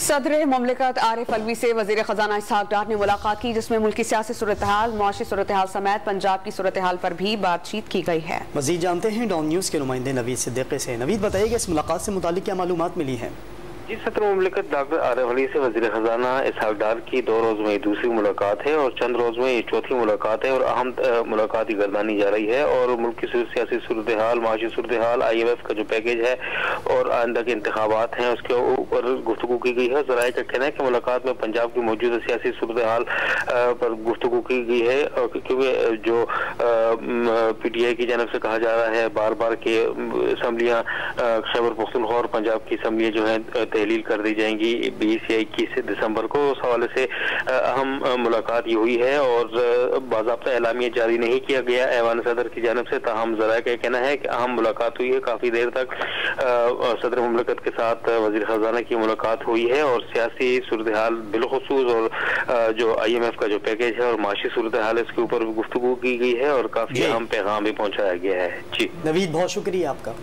सदर मुमलिकत आरिफ अलवी से वजीर खजाना इसहाक डार ने मुलाकात की, जिसमें मुल्की सियासी सूरत हाल, मुआशी सूरत हाल समेत पंजाब की सूरत हाल पर भी बातचीत की गई है। मजीद जानते हैं डॉन न्यूज़ के नुमाइंदे नवीद सिद्दीकी से। नवीद, बताइएगा इस मुलाकात से मुतालिक क्या मालूमात मिली है? जी, सदर मुमलिकत डॉक्टर आरिफ अलवी से वजीर खजाना इसहाक डार की 2 रोज में दूसरी मुलाकात है और चंद रोज में ये चौथी मुलाकात है और अहम मुलाकात ही गर्दानी जा रही है। और मुल्क की सियासी सूरत हाल, माशी सूरत हाल, IMF का जो पैकेज है और आइंदा के इंतखाबात हैं उसके ऊपर गुफ्तगू की गई है। ज़राए का कहना है कि मुलाकात में पंजाब की मौजूदा सियासी सूरत हाल पर गुफ्तगू की गई है, क्योंकि जो PTI की जानब से कहा जा रहा है बार बार के असम्बलियाँ खैबर पख्तूनख्वा और पंजाब की असम्बलियाँ जो है तहलील कर दी जाएंगी 20 या 21 दिसंबर को। उस हवाले से अहम मुलाकात ये हुई है और बाज़ाब्ता एलामिया जारी नहीं किया गया ऐवान सदर की जानब से। ताहम ज़राए का कहना है कि अहम मुलाकात हुई है, काफ़ी देर तक सदर मुमलिकत के साथ वज़ीर ख़ज़ाना की मुलाकात हुई है और सियासी सूरत हाल बिलखुसूस और जो IMF का जो पैकेज है और माशी सूरत हाल इसके ऊपर गुफ्तगू की गई है और काफ़ी अहम पैगाम भी पहुँचाया गया है। जी नवीद, बहुत शुक्रिया आपका।